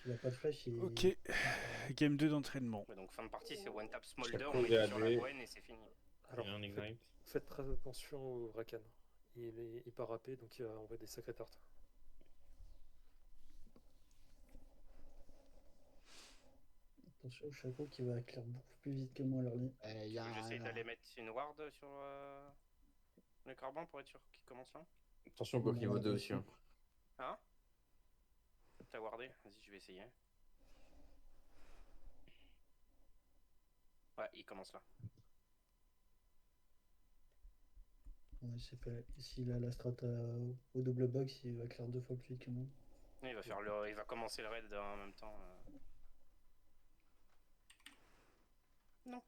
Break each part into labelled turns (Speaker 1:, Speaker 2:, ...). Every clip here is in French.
Speaker 1: S'il a pas de flash, il...
Speaker 2: Ok, game 2 d'entraînement.
Speaker 3: Ouais, donc fin de partie, c'est one tap smolder,
Speaker 4: Chaque
Speaker 3: on
Speaker 4: fois,
Speaker 3: met
Speaker 4: il a
Speaker 3: tout sur la
Speaker 4: des-
Speaker 3: Gwen et c'est fini.
Speaker 4: Il y a un ignite.
Speaker 5: Faites très attention au Rakan. Il est hyper rapide, donc il va envoyer des sacrées tartes.
Speaker 1: Attention au Chaco qui va clear beaucoup plus vite que moi leur ligne.
Speaker 3: Tu veux que j'essaye d'aller mettre une ward sur le carbone pour être sûr qu'il commence là?
Speaker 4: Attention au bloc niveau 2 aussi. Hein.
Speaker 3: Hein? T'as wardé? Vas-y, je vais essayer. Ouais, il commence là.
Speaker 1: Ouais, je sais pas. S'il a la strat au double box, il va clear 2 fois plus vite que moi.
Speaker 3: Oui, il va commencer le raid en même temps. Non.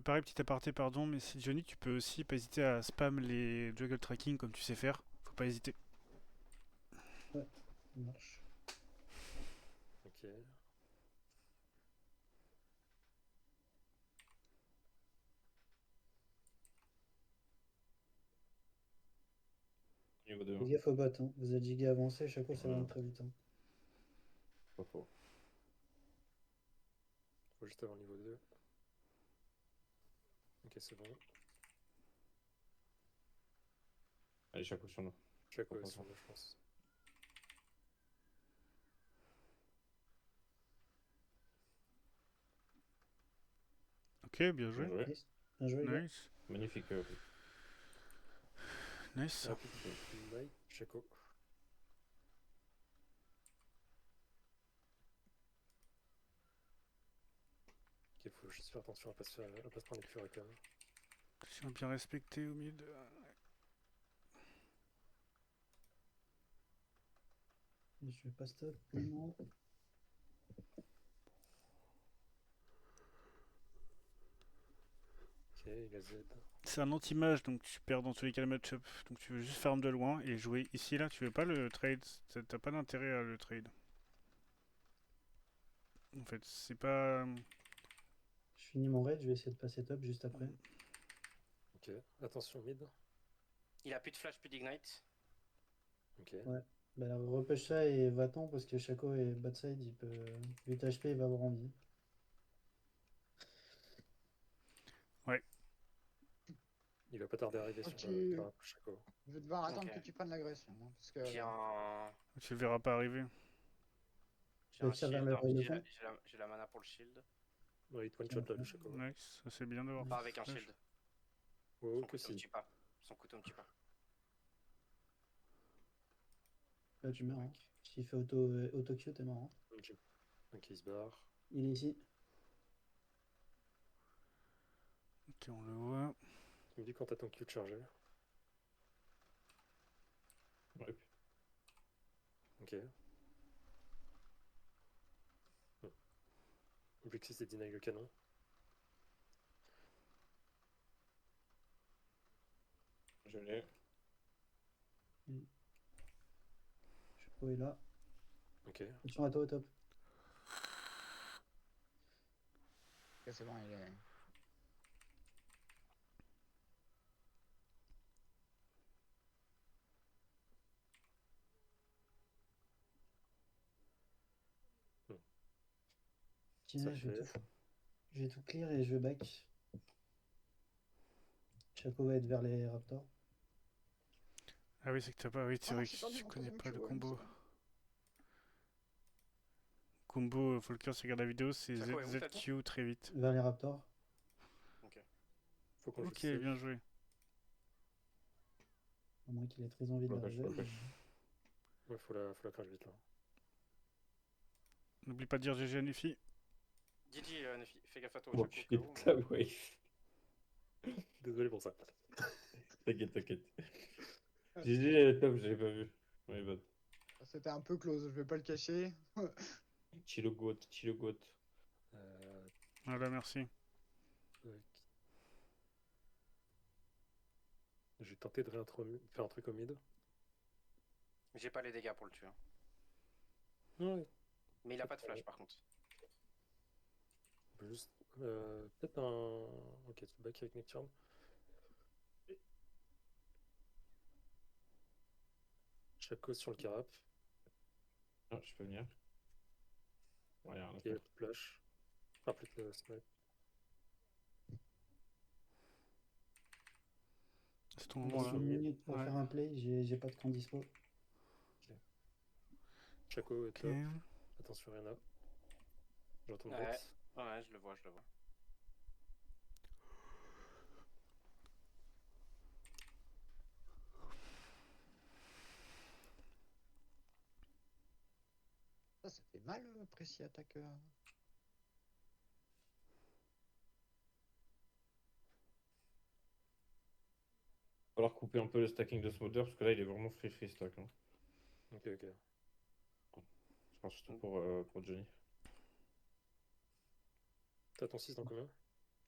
Speaker 2: Pareil, petit aparté, pardon, mais si Johnny, tu peux aussi pas hésiter à spam les juggle tracking comme tu sais faire. Faut pas hésiter.
Speaker 1: Ouais, ça marche.
Speaker 5: Ok.
Speaker 4: Niveau 2.
Speaker 1: Faites gaffe au bot, hein. Vous êtes giga avancé, Chaco ça va très vite. Hein.
Speaker 4: Pas faux.
Speaker 5: Faut juste avoir le niveau 2. Ok, c'est bon.
Speaker 4: Allez, chaque fois sur nous.
Speaker 5: Chaco est sur nous, je pense.
Speaker 2: Ok, bien joué.
Speaker 1: Nice. Bien joué, les gars.
Speaker 2: Nice.
Speaker 4: Magnifique.
Speaker 2: Nice.
Speaker 5: Night, Chaco. Ok, faut juste faire attention à pas se prendre les Furican.
Speaker 2: Je suis bien respecté au mid.
Speaker 1: Je vais pas stop. Non.
Speaker 5: Ok, il a Z.
Speaker 2: C'est un anti-mage, donc tu perds dans tous les cas le match-up. Donc tu veux juste farm de loin et jouer ici, là. Tu veux pas le trade. T'as pas d'intérêt à le trade. En fait, c'est pas...
Speaker 1: Je finis mon raid, je vais essayer de passer top juste après.
Speaker 5: Ok, attention mid.
Speaker 3: Il a plus de flash, plus d'ignite.
Speaker 5: Ok.
Speaker 1: Ouais. Bah, repêche ça et va-t'en parce que Chaco est backside, il peut. 8 HP, il va avoir envie.
Speaker 2: Ouais.
Speaker 5: Il va pas tarder à arriver
Speaker 6: Ok.
Speaker 5: sur le terrain pour Chaco.
Speaker 6: Je vais devoir attendre
Speaker 3: Ok.
Speaker 6: que tu prennes l'agression. Hein, parce que
Speaker 3: J'ai un...
Speaker 2: Tu le verras pas arriver.
Speaker 3: J'ai un
Speaker 1: tire vers
Speaker 3: shield,
Speaker 1: le rail de fond.
Speaker 3: j'ai la mana pour le shield.
Speaker 5: Ouais, il te one-shot là, le Chaco.
Speaker 2: Nice, ça c'est bien d'avoir.
Speaker 3: Pas avec un
Speaker 2: flash.
Speaker 3: shield.
Speaker 5: Oh,
Speaker 3: Son
Speaker 5: que
Speaker 3: couteau me
Speaker 5: si.
Speaker 3: tue pas. Son couteau me tue pas.
Speaker 1: Là, tu meurs. Hein.
Speaker 3: Ok.
Speaker 1: S'il fait auto-Q, t'es mort. Hein.
Speaker 5: Ok. Ok, il se barre.
Speaker 1: Il est ici.
Speaker 2: Ok, on le voit.
Speaker 5: Tu me dis quand t'as ton Q de chargé.
Speaker 4: Ouais.
Speaker 5: Ok. Brixis et deny le canon.
Speaker 4: Je l'ai.
Speaker 1: Chaco est là.
Speaker 5: Ok.
Speaker 1: Attention à toi au top.
Speaker 6: ok, c'est bon, il est.
Speaker 1: Tiens,
Speaker 5: Ça
Speaker 1: je vais,
Speaker 5: fait.
Speaker 1: je vais tout clear et je vais back. Chaco va être vers les raptors.
Speaker 2: Ah oui, c'est que t'as pas... Oui, c'est
Speaker 6: Ah,
Speaker 2: vrai
Speaker 6: j'ai
Speaker 2: que
Speaker 6: perdu
Speaker 2: tu
Speaker 6: mon
Speaker 2: connais
Speaker 6: troisième
Speaker 2: pas le
Speaker 6: Q, ouais,
Speaker 2: combo.
Speaker 6: c'est bon.
Speaker 2: Combo, Folker, si tu regardes la vidéo, c'est
Speaker 3: Chaco est où, t'as
Speaker 2: ZQ très vite.
Speaker 1: Vers les raptors.
Speaker 5: Faut qu'on joue
Speaker 2: Ok,
Speaker 5: safe.
Speaker 2: bien joué.
Speaker 1: À moins qu'il ait très envie
Speaker 4: Blocage,
Speaker 1: d'arriver.
Speaker 4: blocage.
Speaker 5: Ouais, faut la crash vite là.
Speaker 2: N'oublie pas de dire GG à Nufi.
Speaker 3: Didi, Nefi, fais gaffe à toi,
Speaker 4: Bon,
Speaker 3: Chaco,
Speaker 4: je
Speaker 3: au cas
Speaker 4: suis
Speaker 3: où.
Speaker 4: la wave.
Speaker 5: Désolé pour ça.
Speaker 4: T'inquiète, t'inquiète. GG, top, j'avais pas vu. Ouais, bon.
Speaker 6: C'était un peu close, je vais pas le cacher.
Speaker 4: Chilo goat, chilo goat.
Speaker 2: Voilà, merci.
Speaker 5: Ok. Je vais tenter de faire un truc au mid.
Speaker 3: J'ai pas les dégâts pour le tuer. Hein.
Speaker 5: Ouais.
Speaker 3: Mais il a pas de flash par contre.
Speaker 5: On peut juste. Peut-être un. Ok, back avec Necturne. Chaco sur le carap.
Speaker 4: Ah, je peux venir. Ouais, rien à
Speaker 5: Et
Speaker 4: faire.
Speaker 5: flash. Enfin, peut-être le snipe.
Speaker 2: C'est ton
Speaker 1: Dans
Speaker 2: moment là.
Speaker 1: une minute pour
Speaker 2: Ouais.
Speaker 1: faire un play, j'ai pas de camp dispo.
Speaker 5: Chaco est
Speaker 2: Ok.
Speaker 5: top. Attention, Rena. J'entends le
Speaker 3: Ouais.
Speaker 5: box.
Speaker 3: Ouais, je le vois, je le vois.
Speaker 6: Ça fait mal, précis attaque.
Speaker 4: Va falloir couper un peu le stacking de Smother parce que là il est vraiment free stack. Hein.
Speaker 5: Ok, ok.
Speaker 4: Je pense surtout pour Johnny.
Speaker 5: T'as ton 6 dans combien?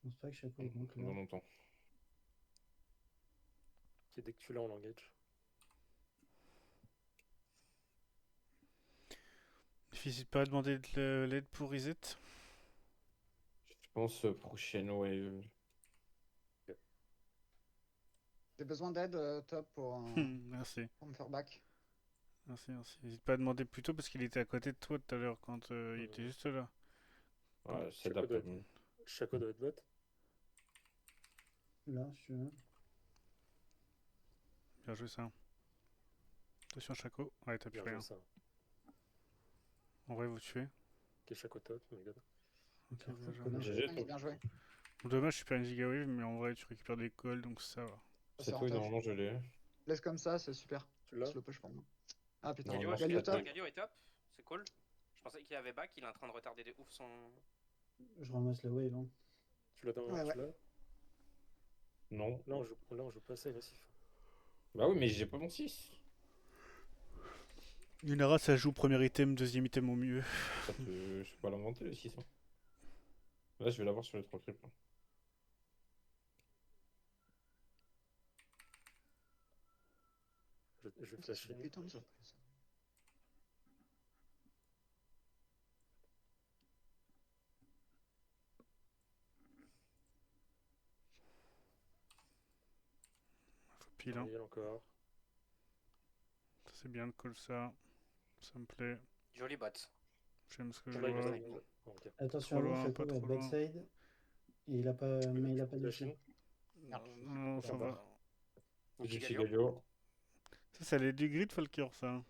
Speaker 1: Je pense pas que Chaco est donc là.
Speaker 4: Dans mon temps.
Speaker 5: Ok, dès que tu l'as, on l'engage.
Speaker 2: N'hésite pas à demander de l'aide pour reset.
Speaker 4: Je pense prochaine wave.
Speaker 6: J'ai besoin d'aide, top,
Speaker 2: Merci.
Speaker 6: pour me faire back.
Speaker 2: Merci. N'hésite pas à demander plus tôt parce qu'il était à côté de toi tout à l'heure quand il était juste là.
Speaker 4: Ouais, c'est
Speaker 5: Chaco doit
Speaker 4: adaptable.
Speaker 5: être... Chaco doit être bot.
Speaker 1: Là, je suis là.
Speaker 2: Bien joué ça. Attention Chaco. Ouais, t'as plus
Speaker 5: Bien joué
Speaker 2: rien.
Speaker 5: ça.
Speaker 2: En vrai, vous tuez.
Speaker 5: Ok, Chaco top, oh my god.
Speaker 1: Ok,
Speaker 2: Bien
Speaker 1: full
Speaker 2: joué,
Speaker 1: connard.
Speaker 4: GG,
Speaker 6: Il est bien joué.
Speaker 2: Dommage, je suis pas une giga wave, mais en vrai, tu récupères des calls donc ça va.
Speaker 4: C'est
Speaker 6: C'est
Speaker 4: tout,
Speaker 6: rentable.
Speaker 4: normalement je l'ai.
Speaker 6: Laisse comme ça, c'est super.
Speaker 5: Tu l'as?
Speaker 6: Slow push pour moi. Ah putain,
Speaker 4: Non,
Speaker 3: Galio,
Speaker 4: non,
Speaker 3: est-ce
Speaker 4: je
Speaker 3: que
Speaker 4: capte.
Speaker 3: Galio est top? C'est cool. Je pensais qu'il avait back, il est en train de retarder de ouf son.
Speaker 1: Je ramasse la wave. Hein.
Speaker 5: Tu l'as dans...
Speaker 6: Ouais,
Speaker 5: tu l'as?
Speaker 4: Non.
Speaker 5: Là, on joue pas assez agressif.
Speaker 4: Bah oui, mais j'ai pas mon 6.
Speaker 2: Lunara, ça joue premier item, deuxième item au mieux.
Speaker 4: Je peux pas l'inventer le 6. Hein. Là, je vais l'avoir sur les 3 creeps.
Speaker 5: Je vais
Speaker 6: C'est
Speaker 5: flasher.
Speaker 6: une putain de surprise.
Speaker 2: Faut pile, hein.
Speaker 5: Ariel encore.
Speaker 2: C'est bien de call ça. Ça me plaît.
Speaker 3: Joli bot.
Speaker 2: J'aime ce que je
Speaker 5: On a une
Speaker 2: vois.
Speaker 3: snipe.
Speaker 5: bonne- Oh, ok.
Speaker 1: Attention
Speaker 2: Trop
Speaker 1: à vous,
Speaker 2: loin,
Speaker 1: Chaco
Speaker 2: pas
Speaker 1: va
Speaker 2: trop loin.
Speaker 1: backside. Et il a pas, mais il a pas de
Speaker 5: Flashing.
Speaker 1: chien.
Speaker 6: Merde.
Speaker 2: Non, ça va.
Speaker 3: Niki
Speaker 4: J'ai
Speaker 3: Galio.
Speaker 4: Galio.
Speaker 2: Ça allait du grid, Falker, ça.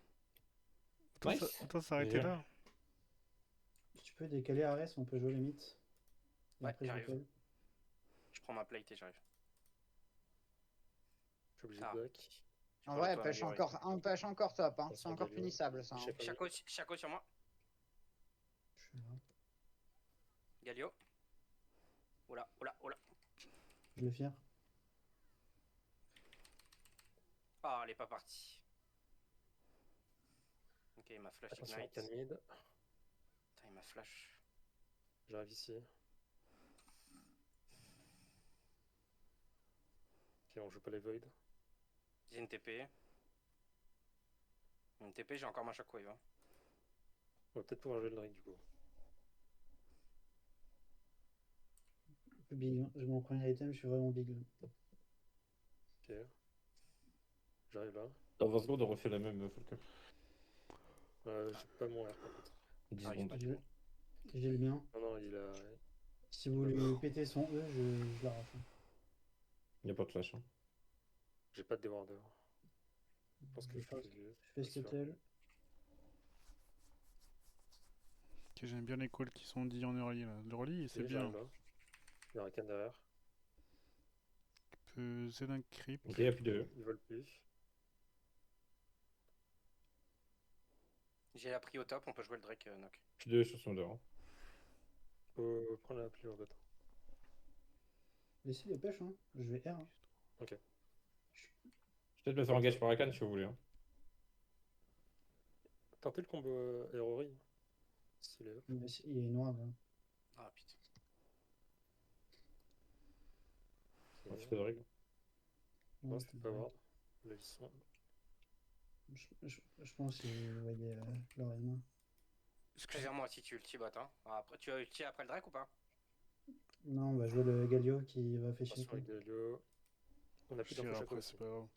Speaker 2: Autant
Speaker 4: Nice.
Speaker 2: autant s'arrêter
Speaker 4: Bien.
Speaker 2: là.
Speaker 1: Si tu peux décaler Ares, on peut jouer les mythes. Et
Speaker 3: Ouais,
Speaker 1: après, je
Speaker 3: j'arrive.
Speaker 1: décale.
Speaker 3: Je prends ma plate et j'arrive.
Speaker 5: Je suis obligé
Speaker 3: Ah.
Speaker 5: de back.
Speaker 3: Je
Speaker 6: En
Speaker 3: peux
Speaker 6: vrai,
Speaker 3: retourner
Speaker 6: pêche
Speaker 3: Galio, ouais.
Speaker 6: encore, on pêche encore top, hein.
Speaker 5: Ça
Speaker 6: C'est
Speaker 5: sera
Speaker 6: encore
Speaker 5: Galio.
Speaker 6: finissable ça. Hein.
Speaker 5: Chaco.
Speaker 3: Chaco sur moi.
Speaker 1: Je suis là.
Speaker 3: Galio. Oula.
Speaker 1: Je le fire.
Speaker 3: Ah, elle est pas partie. Ok, il m'a flash
Speaker 5: Attention,
Speaker 3: ignite.
Speaker 5: can mid.
Speaker 3: Putain, il m'a flash.
Speaker 5: J'arrive ici. Ok, on joue pas les void.
Speaker 3: J'ai une TP. Une TP, j'ai encore ma shockwave. Hein.
Speaker 5: On va peut-être pouvoir jouer le drake du coup.
Speaker 1: Big, hein. Je m'en premier item, je suis vraiment big. Là.
Speaker 5: Ok. J'arrive là.
Speaker 4: Dans 20 secondes, on refait la même Falcon.
Speaker 5: J'ai pas mon R par contre.
Speaker 4: 10
Speaker 3: Ah, il
Speaker 4: secondes.
Speaker 3: se bat.
Speaker 1: J'ai le mien.
Speaker 5: Non, il a.
Speaker 1: Si vous lui pétez son E, je l'arrache. Hein.
Speaker 4: Il n'y a pas de flash. Hein.
Speaker 5: J'ai pas de déwarder. Je pense que
Speaker 1: Je
Speaker 5: je fais
Speaker 1: fais-
Speaker 5: vieux.
Speaker 1: Je fais scuttle.
Speaker 2: Ok, j'aime bien les calls qui sont dits en early là. L'early, c'est bien.
Speaker 5: J'arrive là. Il y a un can derrière.
Speaker 2: Peut Z un creep.
Speaker 4: Ok, il n'y a plus de E.
Speaker 5: Ils volent plus.
Speaker 3: J'ai la pris au top, on peut jouer le Drake knock.
Speaker 4: Plus de E sur son dehors.
Speaker 5: Faut prendre la pluie en bot.
Speaker 1: Laissez les pêches, hein. Je vais R. Hein.
Speaker 5: Ok.
Speaker 4: Je vais peut-être me faire engage par Rakan si vous voulez. Hein.
Speaker 5: Tentez le combo Erori. S'il est up.
Speaker 1: Il est noir là.
Speaker 3: Ah putain.
Speaker 4: On fait de règles.
Speaker 5: Non,
Speaker 1: Ouais,
Speaker 5: c'était pas ward. Là, ils sont.
Speaker 1: je pense qu'il voyait leur main.
Speaker 3: Préviens-moi si tu ulti bot. Hein. Ah, après, tu as ulti après le Drake ou pas?
Speaker 1: Non, on va jouer le Galio qui va faire chier.
Speaker 5: Attention avec Galio. On a plus
Speaker 2: Je
Speaker 5: d'infos
Speaker 2: tire
Speaker 5: chaque
Speaker 2: après,
Speaker 5: aussi.
Speaker 2: c'est pas grave.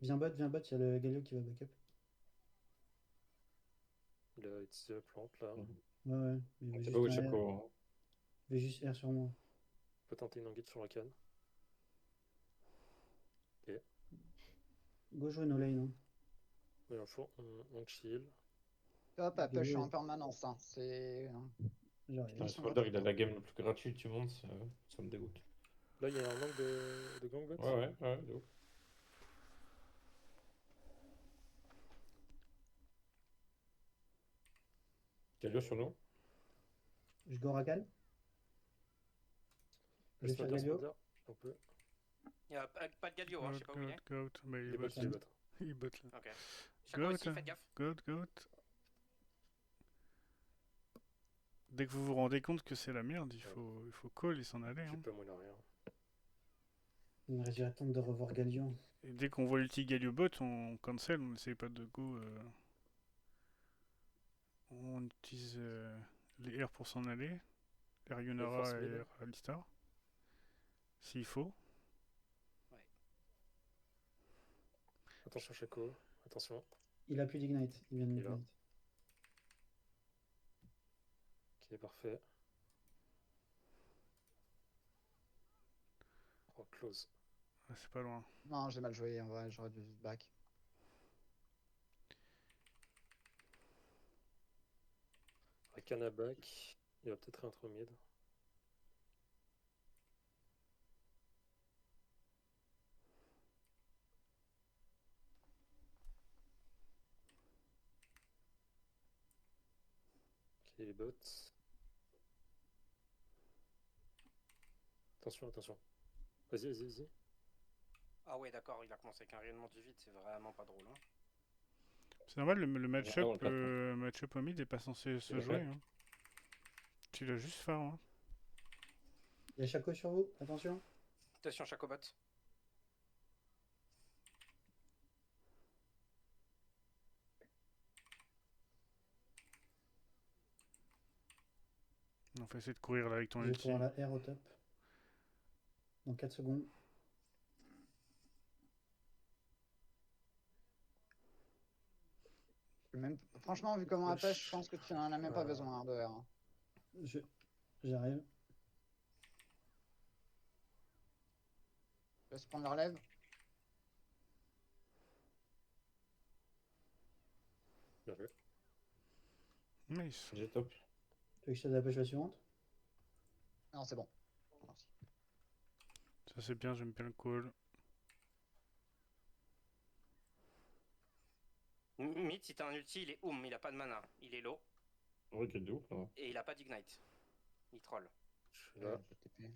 Speaker 1: Viens bot, il y a le Galio qui va backup.
Speaker 5: Il a utilisé la plante là.
Speaker 4: Mhm.
Speaker 1: Ouais, il veut
Speaker 4: C'est
Speaker 1: juste
Speaker 4: pas où
Speaker 1: un R.
Speaker 4: Chaco. Hein.
Speaker 1: Il veut juste R sur moi.
Speaker 5: On peut tenter une anguille sur Rakan. Ok.
Speaker 1: Go jouer no lane. Hein.
Speaker 5: Mais on chill.
Speaker 6: Top, elle push
Speaker 1: Galio,
Speaker 6: en permanence. Hein. C'est.
Speaker 1: j'arrive.
Speaker 4: Putain,
Speaker 6: Ils
Speaker 4: le
Speaker 6: sont
Speaker 4: Solder,
Speaker 6: là.
Speaker 4: il a la game la plus gratuite du monde, ça me dégoûte.
Speaker 5: Là, il y a un manque de gangbot.
Speaker 4: Ouais, de ouf. Galio sur nous.
Speaker 1: Je go Rakan. Je vais faire
Speaker 5: Smolder,
Speaker 1: Galio.
Speaker 5: Smolder. On peut.
Speaker 3: Il y a pas de Galio, hein, je sais pas où il est.
Speaker 2: Goat. Bah,
Speaker 5: Il
Speaker 2: il
Speaker 5: est bot,
Speaker 2: botte.
Speaker 5: il est bot.
Speaker 2: Il botte là.
Speaker 3: Ok. Chaco aussi, faites gaffe.
Speaker 2: Goat. Dès que vous vous rendez compte que c'est la merde, il faut call et s'en aller.
Speaker 5: J'ai
Speaker 2: Hein.
Speaker 5: pas moi il a rien.
Speaker 1: On va attendre de revoir Galio.
Speaker 2: Et dès qu'on voit l'ulti Galio bot, on cancel, on n'essaye pas de go. On utilise les R pour s'en aller. R Yunara
Speaker 5: force
Speaker 2: et
Speaker 5: mid.
Speaker 2: R Alistar. S'il faut.
Speaker 5: Attention Chaco. Attention.
Speaker 1: Il a plus d'ignite. Il vient de
Speaker 5: Il a.
Speaker 1: l'ignite.
Speaker 5: Ok, parfait. Oh, close.
Speaker 2: Ah, c'est pas loin.
Speaker 6: Non, j'ai mal joué. En vrai, j'aurais dû back.
Speaker 5: Rakan à back. Il va peut-être réintro mid. Ok, les bots. Attention. Vas-y.
Speaker 3: Ah ouais, d'accord, il a commencé avec un rayonnement du vide, c'est vraiment pas drôle. Hein.
Speaker 2: C'est normal, le
Speaker 4: Vraiment,
Speaker 2: match-up
Speaker 4: le
Speaker 2: match au mid est pas censé se
Speaker 4: le
Speaker 2: jouer.
Speaker 4: fait.
Speaker 2: Hein. Tu l'as juste phare. Hein.
Speaker 1: Il y a Chaco sur vous. Attention.
Speaker 3: Attention, Chacobot.
Speaker 2: On va essayer de courir là avec ton
Speaker 1: Je vais
Speaker 2: ulti.
Speaker 1: pouvoir la R au top. Dans 4 secondes.
Speaker 6: Même... Franchement, vu comment elle pêche, je pense que tu n'en as même pas
Speaker 5: Euh.
Speaker 6: besoin hein, de R. Hein.
Speaker 1: J'arrive.
Speaker 6: Je laisse prendre la relève.
Speaker 5: Bien joué.
Speaker 2: Nice.
Speaker 4: J'ai top.
Speaker 1: Tu veux que je t'aide à la pêche la suivante?
Speaker 6: Non, c'est bon. Merci.
Speaker 2: Ça c'est bien, j'aime bien le call.
Speaker 3: Mid, si t'as un ulti, il est il a pas de mana, il est low,
Speaker 4: Ouais, quel de ouf, là.
Speaker 3: et il a pas d'ignite. Il troll.
Speaker 5: Je suis là.
Speaker 6: Je TP.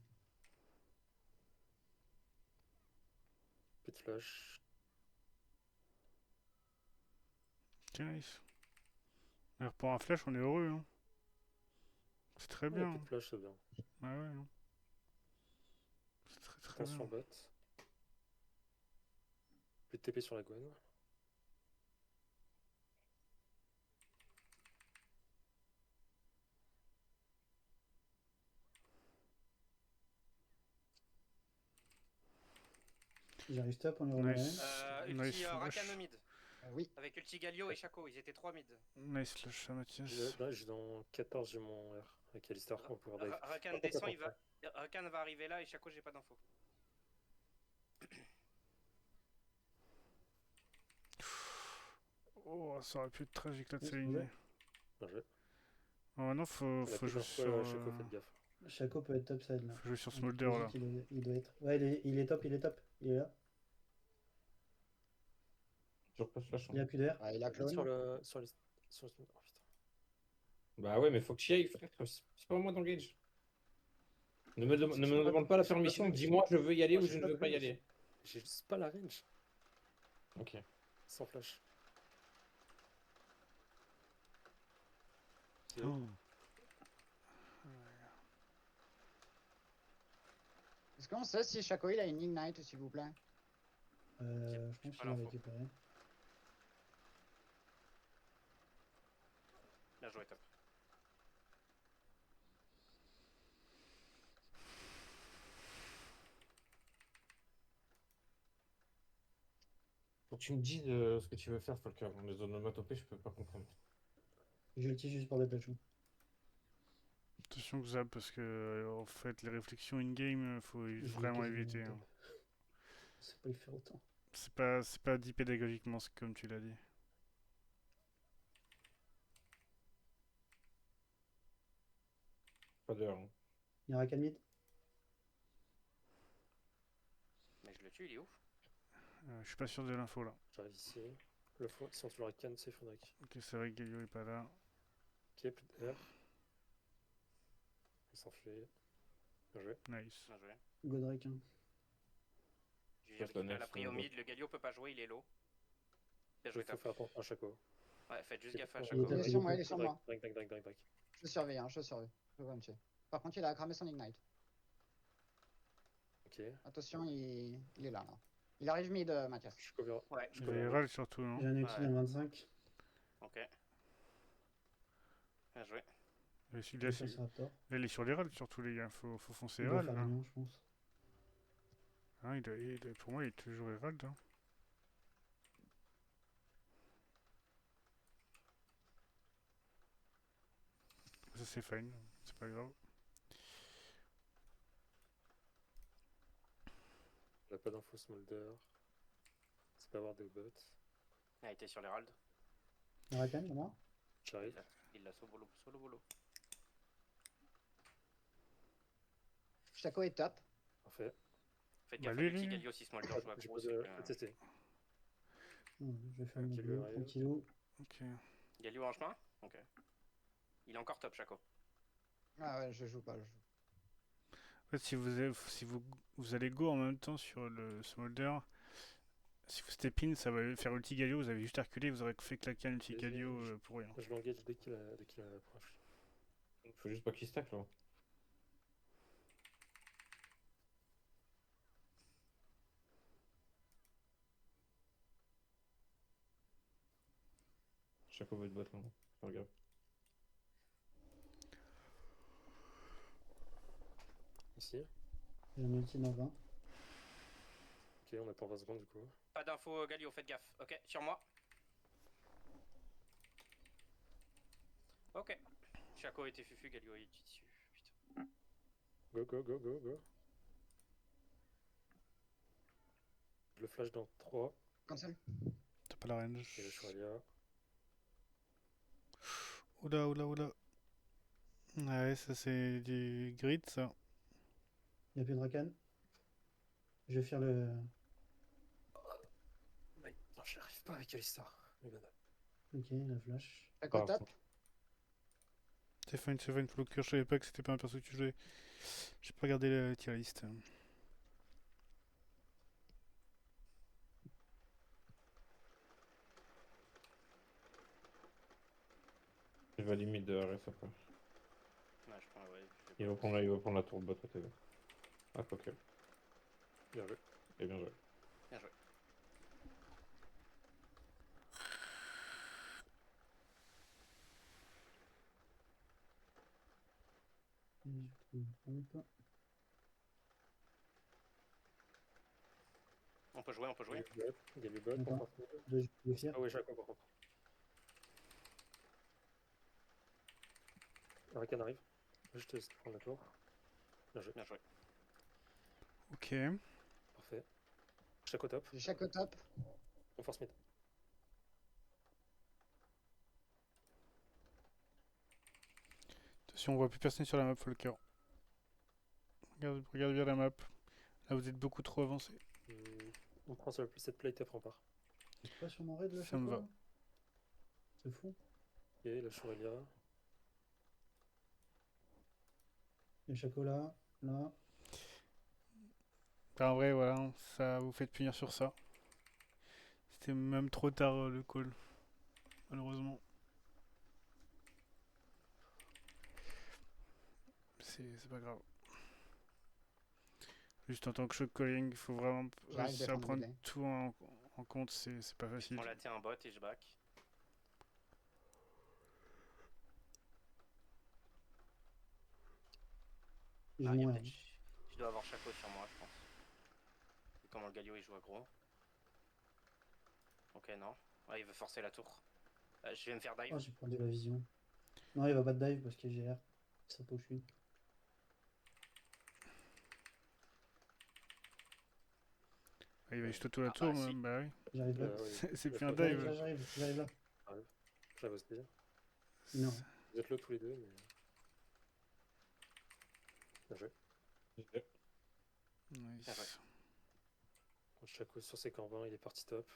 Speaker 5: Petit flash.
Speaker 2: Tiens, nice. Alors pour un flash, on est heureux. Hein. C'est très
Speaker 5: Ouais,
Speaker 2: bien.
Speaker 5: petit flash, c'est bien.
Speaker 2: Ah ouais. Hein. C'est très
Speaker 5: Attention
Speaker 2: bien.
Speaker 5: bot. Plus de TP sur la Gwen.
Speaker 1: J'arrive top, on est remet
Speaker 2: Nice.
Speaker 3: Ulti
Speaker 2: Nice flash.
Speaker 3: Rakan au mid.
Speaker 6: Oui.
Speaker 3: Avec Ulti Galio et Chaco, ils étaient 3 mid.
Speaker 2: Nice flash, ça Mathias.
Speaker 5: Là, j'ai dans 14, j'ai mon R. Avec Alistar, on va pouvoir dive.
Speaker 3: Rakan descend, Rakan va arriver là et Chaco, j'ai pas d'infos.
Speaker 2: Oh, ça aurait pu être tragique là de
Speaker 1: Oui,
Speaker 2: s'aligner.
Speaker 5: Bien joué.
Speaker 2: Oh maintenant, faut
Speaker 5: On a
Speaker 2: jouer
Speaker 5: plusieurs
Speaker 2: sur.
Speaker 5: fois Chaco, faites gaffe.
Speaker 1: Chaco peut être top side là.
Speaker 2: Faut jouer sur
Speaker 1: En toute
Speaker 2: Smolder là.
Speaker 1: logique, il doit être. Ouais, il est top. Il est là.
Speaker 4: Toujours pas de flash.
Speaker 1: Il a plus d'air.
Speaker 6: Ouais, il a
Speaker 5: Vite sur
Speaker 6: clone.
Speaker 5: le. Oh putain.
Speaker 4: Bah ouais, mais faut que tu y ailles, frère. C'est pas moi d'engage. Ne me demande pas la permission, dis-moi je veux y aller ou je ne veux pas y aller.
Speaker 5: J'ai juste pas la range.
Speaker 4: Ok.
Speaker 5: Sans flash.
Speaker 2: Oh.
Speaker 6: Est-ce qu'on sait si Chaco il a une ignite, s'il vous plaît?
Speaker 1: Je pense
Speaker 3: pas
Speaker 1: qu'il l'a
Speaker 3: l'info.
Speaker 1: récupéré.
Speaker 3: Bien joué, top.
Speaker 5: Faut
Speaker 4: tu me dises ce que tu veux faire, Folker. Les onomatopées, je peux pas comprendre.
Speaker 1: Je l'utilise juste pour des plachons.
Speaker 2: Attention que ça, parce que en fait, les réflexions in-game, faut
Speaker 1: Je l'ai
Speaker 2: vraiment
Speaker 1: quasiment
Speaker 2: éviter.
Speaker 1: en
Speaker 2: Hein.
Speaker 1: top. C'est pas le faire autant.
Speaker 2: C'est pas dit pédagogiquement, comme tu l'as dit.
Speaker 4: Pas d'heure. Hein.
Speaker 1: Il y a Rakan mid.
Speaker 3: Mais je le tue, il est ouf.
Speaker 2: Je suis pas sûr de l'info là.
Speaker 5: J'arrive ici. Le fond, si on tue le Rakan, c'est Fnac.
Speaker 2: Ok, c'est vrai que Galio est pas là.
Speaker 5: Ok, plus d'air. Il s'enfuit. Bien joué.
Speaker 2: Nice.
Speaker 3: Bien joué.
Speaker 1: Godrek. Hein.
Speaker 3: J'ai
Speaker 4: Passe la
Speaker 3: récupéré la
Speaker 4: nef,
Speaker 3: prio
Speaker 4: bot.
Speaker 3: mid, le Galio peut pas jouer, il est low. Bien
Speaker 5: Il
Speaker 3: joué,
Speaker 5: faut
Speaker 3: top.
Speaker 5: faire attention à Chaco.
Speaker 3: Ouais, faites juste
Speaker 5: C'est
Speaker 3: gaffe à
Speaker 5: bon.
Speaker 3: chaque
Speaker 1: Il
Speaker 3: fois.
Speaker 1: était-
Speaker 6: Il est sur moi, il est sur moi.
Speaker 5: Drag.
Speaker 6: Je surveille, hein, je surveille. Je vais me tuer. Par contre, il a cramé son ignite.
Speaker 5: Ok.
Speaker 6: Attention, il est là, là. Il arrive mid, Mathias.
Speaker 5: Je cover.
Speaker 3: Ouais,
Speaker 5: Je
Speaker 2: Il
Speaker 5: cover.
Speaker 2: y a Râle surtout, non?
Speaker 1: J'ai un ulti
Speaker 3: Ouais.
Speaker 1: dans 25.
Speaker 3: ok. Bien joué.
Speaker 2: Et
Speaker 1: Je
Speaker 2: celui-là,
Speaker 1: vais faire ce Raptor.
Speaker 2: il est sur les Râles surtout, les gars. Faut foncer
Speaker 1: Il doit
Speaker 2: Râle.
Speaker 1: faire
Speaker 2: Là.
Speaker 1: les lions, je pense.
Speaker 2: Hein, pour moi, il est toujours Herald. Hein. Ça, c'est fine. C'est pas grave.
Speaker 5: On a pas d'infos Smolder. C'est pas avoir de bot.
Speaker 3: Il a été sur l'Herald.
Speaker 1: Rakan, il est mort.
Speaker 5: J'arrive.
Speaker 3: Il l'a solo bolo.
Speaker 6: Chaco est top.
Speaker 5: Parfait.
Speaker 3: Faites
Speaker 2: Bah,
Speaker 3: gaffe
Speaker 2: lui,
Speaker 3: à l'ulti
Speaker 2: lui.
Speaker 3: Galio si Smolder joue
Speaker 5: J'ai
Speaker 3: aggro,
Speaker 5: pas
Speaker 3: c'est
Speaker 5: de.
Speaker 3: que...
Speaker 5: Faut tester.
Speaker 1: Je vais faire
Speaker 5: Ok,
Speaker 1: mon
Speaker 5: le
Speaker 1: bleu,
Speaker 5: arrive.
Speaker 1: tranquillou.
Speaker 2: Ok.
Speaker 3: Galio en chemin. Ok. Il est encore top, Chaco.
Speaker 6: Ah ouais, je joue pas, je joue.
Speaker 2: En fait, si vous allez go en même temps sur le Smolder, si vous step in, ça va faire ulti Galio. Vous avez juste à reculer, vous aurez fait claquer un ulti
Speaker 5: Vas-y,
Speaker 2: Galio pour rien.
Speaker 5: Je l'engage dès qu'il approche.
Speaker 4: Faut juste pas qu'il stack là. Chaque fois votre bot là. Fais gaffe.
Speaker 5: Ici.
Speaker 1: J'ai un ulti dans 20.
Speaker 5: Ok, on attend 20 secondes du coup.
Speaker 3: Pas d'info Galio, faites gaffe. Ok, sur moi. Ok. Chaco était fufu, Galio est dessus. Putain.
Speaker 5: Go. Je le flash dans 3.
Speaker 6: Cancel.
Speaker 2: T'as pas la range.
Speaker 5: Et le Shuralia.
Speaker 2: Oula. Ouais, ça c'est du grid, ça.
Speaker 1: Il n'y a plus de Rakan. Je vais faire le.
Speaker 5: Non, j'y arrive pas avec Alistar.
Speaker 1: Ok, la flash.
Speaker 6: Chaco
Speaker 4: Ah,
Speaker 6: top.
Speaker 2: C'est fine, Flocker. Je savais pas que c'était pas un perso que tu jouais. J'ai pas regardé la tier list.
Speaker 4: Il va limite de RS après.
Speaker 3: Ouais, je prends, ouais, je vais
Speaker 4: Il
Speaker 3: pas-
Speaker 4: va prendre la tour de bot à TV. Ah, ok.
Speaker 5: Bien joué.
Speaker 4: Et bien joué.
Speaker 3: Bien joué.
Speaker 1: Et je trouve une pompe.
Speaker 3: On peut jouer.
Speaker 5: Il y a le bot.
Speaker 1: Attends.
Speaker 5: On part.
Speaker 1: Je vais faire.
Speaker 5: Ah ouais, Chaco par contre. Rakan arrive. Je te laisse prendre la tour. Bien joué.
Speaker 3: Bien joué.
Speaker 2: Ok.
Speaker 5: Parfait. Chaco top.
Speaker 6: J'ai Chaco top.
Speaker 5: On force mid.
Speaker 2: Attention, on voit plus personne sur la map, Folker. Regarde bien la map. Là, vous êtes beaucoup trop avancé.
Speaker 5: On prend cette plate et après on part.
Speaker 1: C'est pas sur mon raid là,
Speaker 2: Ça me
Speaker 1: Chaco,
Speaker 2: va.
Speaker 1: là C'est fou.
Speaker 5: Ok, la Shuralia.
Speaker 1: Il y a Chaco là. Là.
Speaker 2: Enfin, en vrai, voilà, ça vous fait punir sur ça. C'était même trop tard le call. Malheureusement. C'est pas grave. Juste en tant que shock calling, il faut vraiment
Speaker 6: J'arrive
Speaker 2: réussir à
Speaker 6: défendre
Speaker 2: prendre
Speaker 6: mid lane.
Speaker 2: tout en compte, c'est pas
Speaker 3: Je
Speaker 2: facile.
Speaker 3: prends la T1 bot et je back.
Speaker 1: Ils
Speaker 3: Ah,
Speaker 1: vont
Speaker 3: y a
Speaker 1: mourir.
Speaker 3: peut-être... Je dois avoir Chaco sur moi, je pense. Et comment le Galio il joue aggro. Ok, non. Ouais, il veut forcer la tour. Je vais me faire dive.
Speaker 1: Oh, j'ai perdu la vision. Non, il va pas de dive parce qu'il GR. Ça poche une.
Speaker 2: Ah, il va juste autour de la
Speaker 3: Ah,
Speaker 2: tour,
Speaker 3: bah, si.
Speaker 2: bah oui.
Speaker 1: J'arrive là.
Speaker 5: Oui,
Speaker 2: C'est
Speaker 5: la
Speaker 2: plus un
Speaker 5: flotte,
Speaker 1: J'arrive
Speaker 2: dive.
Speaker 1: là, j'arrive là.
Speaker 5: j'arrive. J'arrive aussi.
Speaker 1: Non.
Speaker 5: Vous êtes là tous les deux, mais. Bien joué.
Speaker 2: Nice.
Speaker 5: Chaco sur ses corbins, il est parti top.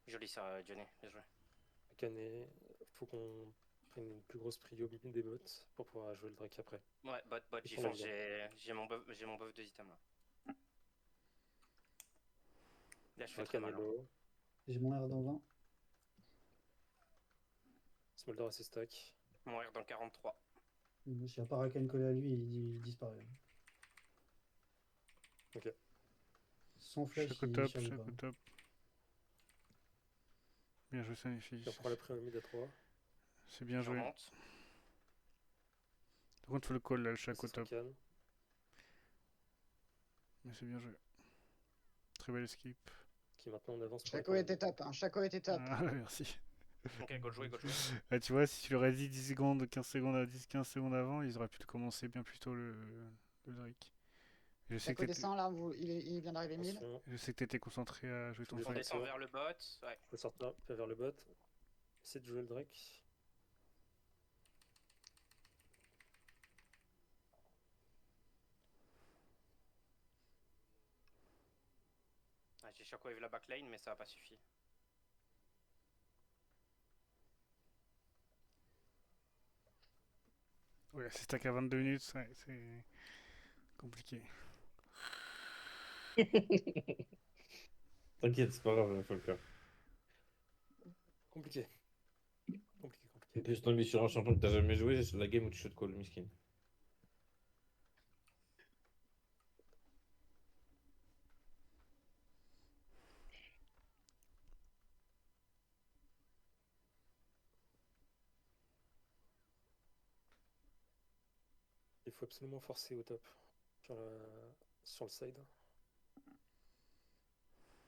Speaker 3: Joli ça, Johnny. Bien joué.
Speaker 5: Canet, faut qu'on prenne une plus grosse prio des bots pour pouvoir jouer le Drake après.
Speaker 3: Ouais, bot,
Speaker 5: Ils
Speaker 3: j'y
Speaker 5: font la
Speaker 3: fonce.
Speaker 5: viande.
Speaker 3: J'ai mon buff de item là. Là, je fais très
Speaker 5: Rakan est
Speaker 3: mal. Hein.
Speaker 5: low.
Speaker 1: J'ai mon R dans 20.
Speaker 5: Smolder a ses stacks.
Speaker 3: Mon R dans 43.
Speaker 1: S'il n'y a pas Rakan collé à lui, il disparaît.
Speaker 5: Ok.
Speaker 1: Sans flèche,
Speaker 2: Chaque au
Speaker 1: il
Speaker 2: top,
Speaker 1: charge
Speaker 2: chaque
Speaker 1: pas.
Speaker 2: au top. Bien joué, Sanifi.
Speaker 5: Et on prend la prio mid à 3.
Speaker 2: C'est bien
Speaker 3: Je
Speaker 2: joué.
Speaker 3: remonte.
Speaker 2: Par contre, faut le call là, le chaque au top.
Speaker 5: Rakan.
Speaker 2: Mais c'est bien joué. Très belle escape.
Speaker 5: Qui est maintenant en avance pour
Speaker 6: Chaco était top, hein. Chaco était top.
Speaker 2: Ah, merci.
Speaker 3: Ok, go jouer, go jouer.
Speaker 2: Ah, tu vois, si tu leur as dit 10 secondes, 15 secondes à 10, 15 secondes avant, ils auraient pu commencer bien plus tôt le Drake. Je sais
Speaker 6: Chaco
Speaker 2: que t'étais-
Speaker 6: descend là, il vient d'arriver mid.
Speaker 5: Attention,
Speaker 2: je sais que t'étais concentré à jouer ton
Speaker 5: Je
Speaker 3: On
Speaker 5: vais
Speaker 2: fight.
Speaker 3: descend vers le bot. Ouais.
Speaker 5: faut sortir vers le bot. Essaye de jouer le Drake.
Speaker 3: Ouais, j'ai shockwave la backline, mais ça a pas suffi.
Speaker 2: Ouais, c'est stack à 22 minutes, ouais, c'est compliqué.
Speaker 4: T'inquiète, c'est pas grave, faut le faire.
Speaker 5: Compliqué.
Speaker 4: Et puis, je tombe sur un champion que t'as jamais joué, c'est la game où tu shot call, miskin.
Speaker 5: Il faut absolument forcer au top. Sur le side.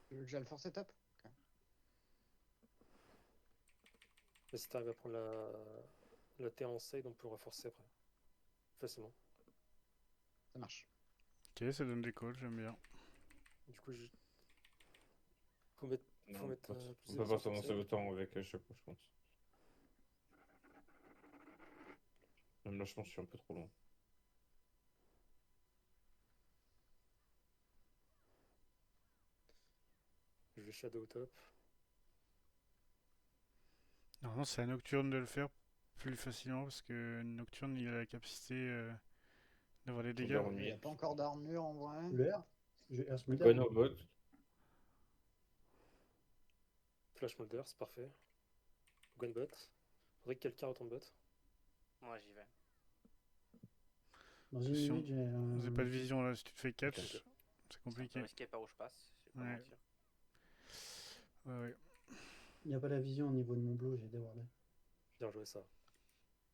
Speaker 6: Tu veux que j'aille le forcer top? Ok.
Speaker 5: Mais si t'arrives à prendre la terre en side, on peut reforcer après. Facilement.
Speaker 6: Ça marche.
Speaker 2: Ok, ça donne des calls, j'aime bien.
Speaker 5: Du coup, faut mettre,
Speaker 4: Non,
Speaker 5: mettre
Speaker 4: on
Speaker 5: plus
Speaker 4: peut pas
Speaker 5: d'efforts sur le
Speaker 4: s'avancer
Speaker 5: side.
Speaker 4: autant avec Chaco, je pense. Même là, je pense que je suis un peu trop loin.
Speaker 5: Je vais shadow au top.
Speaker 2: Normalement, c'est à Nocturne de le faire plus facilement parce que Nocturne, il a la capacité d'avoir des dégâts.
Speaker 4: Smolder
Speaker 6: Il n'y a pas encore d'armure en vrai.
Speaker 1: Le R. Je vais R Smolder.
Speaker 4: Gwen au bot.
Speaker 5: Flash Molder, c'est parfait. Gwen bot. Faudrait que quelqu'un retourne bot.
Speaker 3: Moi, j'y vais.
Speaker 1: Dans une
Speaker 2: Si on-
Speaker 1: minute, j'ai
Speaker 2: Vous n'avez pas de vision là, si tu te fais catch,
Speaker 5: Ok.
Speaker 2: c'est
Speaker 3: C'est un
Speaker 2: compliqué.
Speaker 3: peu risqué par où je passe. Je vais pas
Speaker 2: Ouais.
Speaker 3: mentir.
Speaker 2: Ouais, ouais.
Speaker 1: Il n'y a pas la vision au niveau de mon blue, j'ai déwardé.
Speaker 5: Bien joué ça.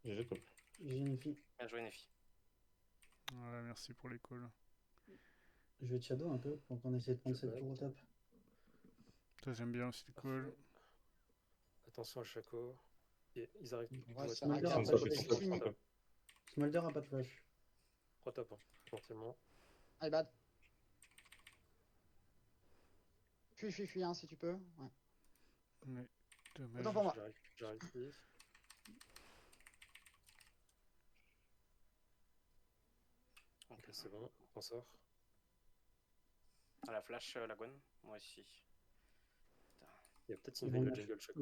Speaker 4: GG top.
Speaker 1: J'ai une fille.
Speaker 3: Bien joué, Nefi.
Speaker 2: Voilà, merci pour les calls.
Speaker 1: Je vais te shadow un peu pour qu'on essaie de prendre
Speaker 5: Je
Speaker 1: cette
Speaker 5: back.
Speaker 1: tour au top.
Speaker 2: Ça, j'aime bien aussi les calls.
Speaker 5: Parfait. Attention à Chaco. Et ils arrivent.
Speaker 6: Ouais,
Speaker 5: Ouais,
Speaker 6: ça
Speaker 1: Smolder
Speaker 6: Rakan,
Speaker 1: a
Speaker 6: ça
Speaker 1: pas
Speaker 6: je
Speaker 1: de
Speaker 6: vais
Speaker 1: flash.
Speaker 6: fini.
Speaker 1: Smolder a pas de flash.
Speaker 5: 3 top, hein, gentiment.
Speaker 6: Allez, bad. Fuis, hein, si tu peux. Ouais.
Speaker 2: Ouais, dommage.
Speaker 6: Autant pour moi.
Speaker 5: J'arrive ici. Ok, c'est bon, on sort.
Speaker 3: À la flash, la Gwen. Moi aussi.
Speaker 5: Il y a peut-être
Speaker 1: Ils
Speaker 5: une
Speaker 1: vont
Speaker 5: veille de
Speaker 1: nash.
Speaker 5: jungle Chaco.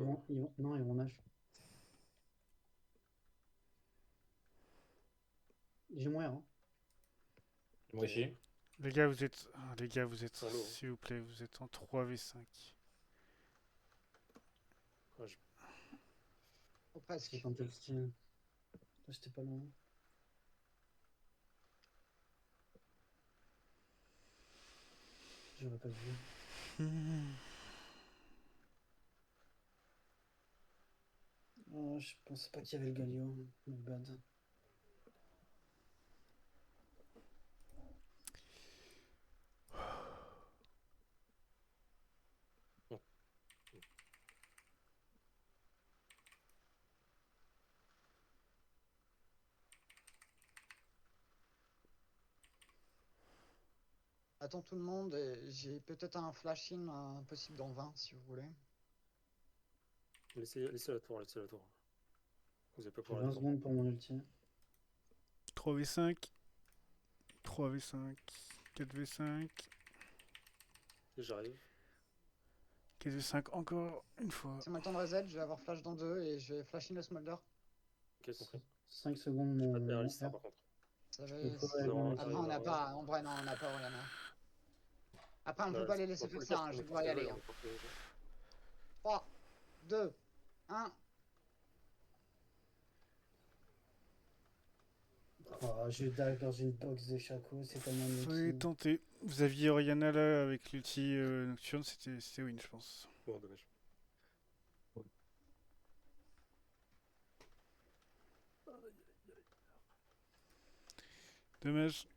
Speaker 1: Non, ils vont nash. J'ai moins R. Hein.
Speaker 4: Moi aussi.
Speaker 2: Les gars, vous êtes. Ah, les gars, vous êtes.
Speaker 5: Sur l'eau.
Speaker 2: S'il vous plaît, vous êtes en 3v5.
Speaker 5: Ouais,
Speaker 6: Oh, presque.
Speaker 1: C'est quand elle se tient. J'étais pas loin. J'aurais pas vu. Oh, je pensais pas qu'il y avait le Galio. My bad.
Speaker 6: J'attends tout le monde et j'ai peut-être un flash in possible dans 20 si vous voulez.
Speaker 5: Laissez la tour, laissez la tour. Vous avez pas
Speaker 1: J'ai
Speaker 5: pour
Speaker 1: 20
Speaker 5: la tour.
Speaker 1: secondes pour mon ulti.
Speaker 2: 3v5. 3v5. 4v5.
Speaker 5: Et j'arrive.
Speaker 2: 4v5 encore une fois.
Speaker 6: C'est moi le temps de reset, je vais avoir flash dans 2 et je vais flash in le smolder.
Speaker 5: Ok, compris.
Speaker 1: 5 secondes
Speaker 5: Je suis pas
Speaker 1: mon
Speaker 5: derrière Alistar
Speaker 1: R.
Speaker 5: par contre.
Speaker 6: Ça va...
Speaker 1: Il faut
Speaker 6: c'est-
Speaker 1: aller
Speaker 5: Non,
Speaker 1: mon
Speaker 5: ah,
Speaker 1: ulti.
Speaker 6: Après, on n'a pas, en vrai, non, on n'a pas Oriana. Après, on peut
Speaker 5: Ouais,
Speaker 6: pas les
Speaker 5: dans
Speaker 6: laisser
Speaker 5: tous
Speaker 6: faire
Speaker 5: les cas,
Speaker 6: ça, hein, je
Speaker 5: on est
Speaker 6: vais devoir y
Speaker 5: forcé
Speaker 6: aller.
Speaker 5: à
Speaker 6: Hein.
Speaker 5: jouer, on est forcé à jouer.
Speaker 6: 3, 2, 1.
Speaker 1: Oh, je dash dans une box de Shaco, c'est tellement
Speaker 2: Fallait
Speaker 1: ulti.
Speaker 2: tenter. Vous aviez Oriana là avec l'ulti nocturne, c'était win, je pense.
Speaker 5: Bon, dommage.
Speaker 2: Dommage.